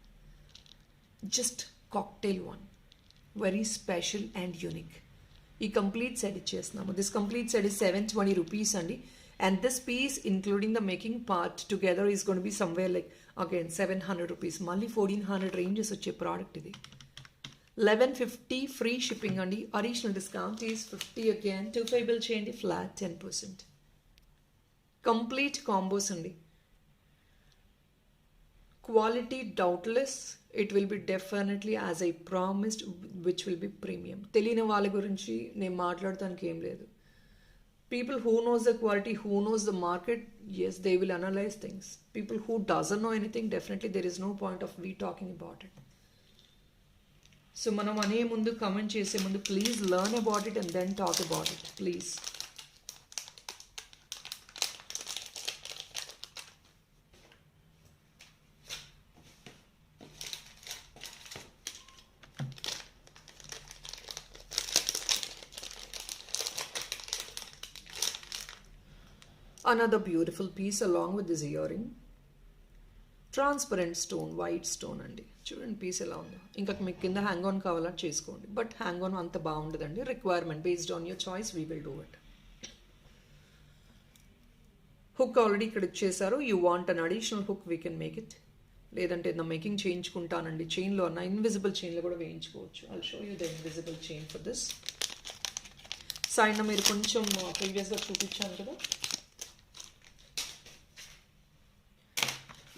just cocktail one, very special and unique. ఈ complete set ఇచ్చేస్తున్నాము. This complete set is 720 rupees అండి. And this piece, including the making part together, is going to be somewhere like again 700 rupees, మళ్ళీ 1400 ranges వచ్చే product ఇది. 1150 free shipping అండి. Additional discount is 50 again. 25 bill చేయండి, flat 10%. Complete combos అండి. Quality doubtless, it will be definitely as I promised, which will be premium. తెలియని వాళ్ళ గురించి నేను మాట్లాడటానికి ఏం లేదు. People who knows the quality, who knows the market, yes, they will analyze things. People who doesn't know anything, definitely there is no point of we talking about it. So మనం అనే ముందు, కమెంట్ చేసే ముందు, please learn about it and then talk about it please. Another beautiful piece along with this earring. Transparent stone, white stone అండి. చూడండి piece ఎలా ఉందో. ఇంకా మీకు కింద హ్యాంగ్ ఆన్ కావాలా చేసుకోండి, బట్ హ్యాంగ్ ఆన్ అంత బాగుండదండి. Requirement based on your choice we will do it. Hook already ఇక్కడ ఇచ్చేసారు. You want an additional hook, we can make it. లేదంటే నా మేకింగ్ చేయించుకుంటానండి. చైన్లో అన్న ఇన్విజిబుల్ చైన్లో కూడా వేయించుకోవచ్చు. I'll show you the invisible chain for this. సైడ్న మీరు కొంచెం ప్రీవియస్గా చూపించాను కదా.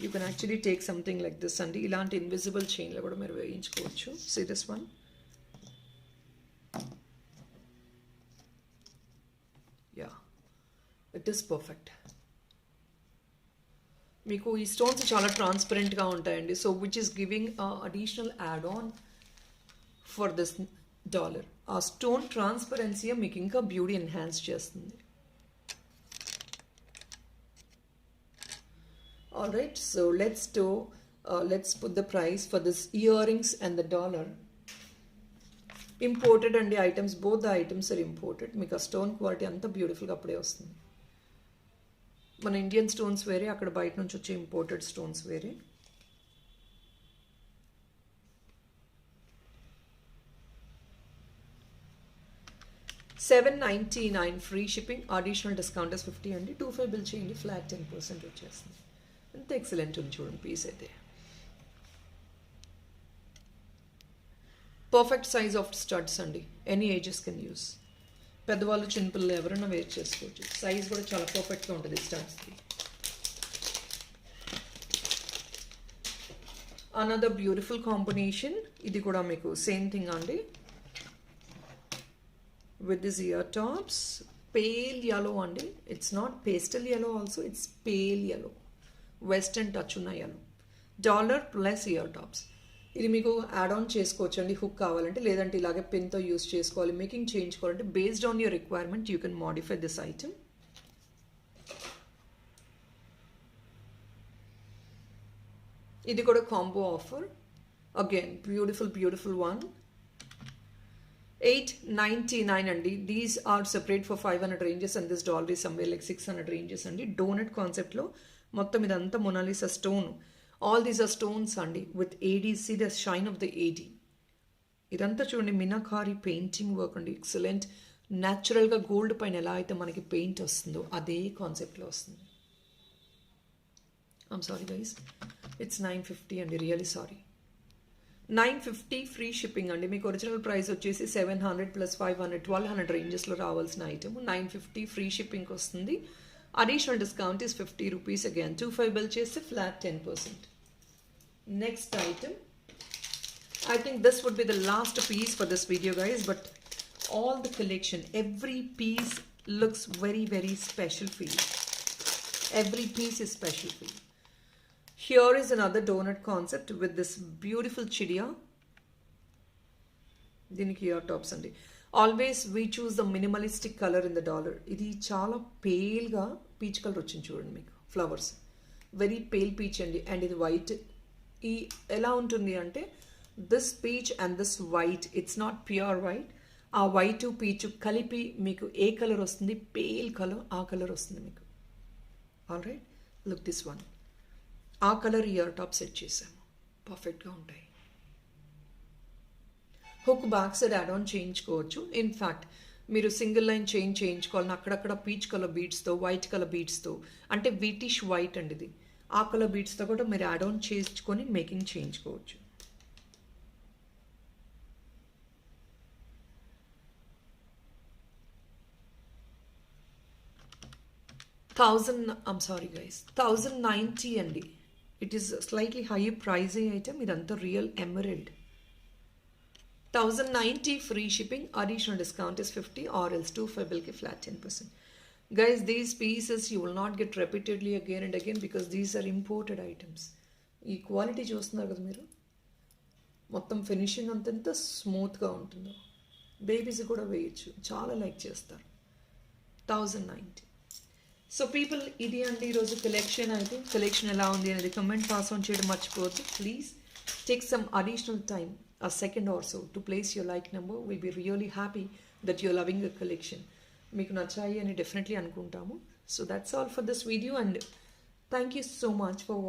You can actually take something like this and ఇలాంటి ఇన్విజిబుల్ చైన్లో కూడా మీరు వేయించుకోవచ్చు. See this one. Yeah, it is perfect. మీకు ఈ స్టోన్స్ చాలా ట్రాన్స్పరెంట్గా ఉంటాయండి. So which is giving additional add on for this dollar. ఆ స్టోన్ ట్రాన్స్పరెన్సీ మీకు ఇంకా బ్యూటీ ఎన్హాన్స్ చేస్తుంది. Alright, so let's put the price for this earrings and the dollar. Imported and the items, both the items are imported. మీకు ఆ stone quality అంతా బ్యూటిఫుల్గా అప్పుడే వస్తుంది. మన ఇండియన్ స్టోన్స్ వేరే, అక్కడ బయట నుంచి వచ్చే ఇంపోర్టెడ్ స్టోన్స్ వేరే. $799 free shipping, additional discount is 50 అండి. 25 బిల్ చేయండి, ఫ్లాట్ 10% వచ్చేస్తుంది. ఎంత ఎక్సలెంట్ ఉంది చూడండి పీస్ అయితే. పర్ఫెక్ట్ సైజ్ ఆఫ్ స్టడ్స్ అండి. Any ages can use. పెద్దవాళ్ళు, చిన్నపిల్లలు ఎవరైనా వేర్ చేసుకోవచ్చు. సైజ్ కూడా చాలా పర్ఫెక్ట్గా ఉంటుంది స్టడ్స్కి. Another beautiful combination. ఇది కూడా మీకు సేమ్ థింగ్ అండి. With this ear tops, pale yellow అండి. It's not pastel yellow also, it's pale yellow. Western touch ఉన్న yellow. Dollar plus ear tops. ఇది మీకు యాడ్ ఆన్ చేసుకోవచ్చు అండి హుక్ కావాలంటే, లేదంటే ఇలాగే పెన్తో యూస్ చేసుకోవాలి, మేకింగ్ చేయించుకోవాలంటే based on your requirement you can modify this item. ఇది కూడా combo offer. Again beautiful one. $899 అండి. These are separate for 500 ranges and this dollar is somewhere like 600 ranges అండి. డోనట్ కాన్సెప్ట్లో మొత్తం ఇదంతా Mona Lisa stone. All these are stones అండి with AD. See the shine of the AD. ఇదంతా చూడండి meenakari painting work అండి. Excellent. న్యాచురల్గా గోల్డ్ పైన ఎలా అయితే మనకి పెయింట్ వస్తుందో అదే కాన్సెప్ట్లో వస్తుంది. ఐమ్ సారీ గైస్, ఇట్స్ 950 అండి. Really sorry. 950 ఫ్రీ షిప్పింగ్ అండి. మీకు ఒరిజినల్ ప్రైస్ వచ్చేసి 700 ప్లస్ 500 1200 రేంజెస్లో రావాల్సిన ఐటమ్ 950 ఫ్రీ షిప్పింగ్కి వస్తుంది. Additional discount is 50 rupees. Again 25 bill చేస్తే flat 10%. Next item. I think this would be the last piece for this video guys, but all the collection, every piece looks very special for you. Every piece is special for you. Here is another donut concept with this beautiful chidia. దీనికి ear tops అండి. Always we choose the minimalistic colour in the dollar. ఇది చాలా పేల్గా peach colour వచ్చింది చూడండి మీకు. Flowers very pale peach అండి. And ఇది white. ఈ ఎలా ఉంటుంది అంటే this peach and this white, it's not pure white. ఆ వైట్ పీచ్ కలిపి మీకు ఏ కలర్ వస్తుంది, పేల్ కలర్, ఆ కలర్ వస్తుంది మీకు. All right, look this one. ఆ కలర్ ఇయర్ టాప్ సెట్ చేసాము, పర్ఫెక్ట్గా ఉంటాయి. Hook back side add on చేయించుకోవచ్చు. ఇన్ఫ్యాక్ట్ మీరు సింగిల్ లైన్ చేయించుకోవాలని అక్కడక్కడ పీచ్ కలర్ బీడ్స్తో, వైట్ కలర్ బీడ్స్తో, అంటే వీటిష్ వైట్ అండి ఇది. ఆ కలర్ బీడ్స్తో కూడా మీరు యాడ్ ఆన్ చేసుకొని మేకింగ్ చేయించుకోవచ్చు. గైస్ 1090 అండి. It is slightly high price item. ఇదంతా real emerald. 1090 free shipping, additional discount is 50 or else 25 బిల్కి flat 10%. Guys, these pieces you will not get repeatedly again and again because these are imported items. ఈ quality చూస్తున్నారు కదా మీరు, మొత్తం finishing అంత స్మూత్గా ఉంటుందో. బేబీస్ కూడా వేయచ్చు, చాలా లైక్ చేస్తారు. 1090. సో పీపుల్, ఇది అండి ఈరోజు కలెక్షన్. అయితే కలెక్షన్ ఎలా ఉంది అనేది కమెంట్ పాస్ ఆన్ చేయడం మర్చిపోవద్దు. Please take some additional time, a second or so, to place your like number. We'll be really happy that you're loving the collection. మీకు నచ్చాయి అని డెఫినెట్లీ అనుకుంటాము. So that's all for this video and thank you so much for watching.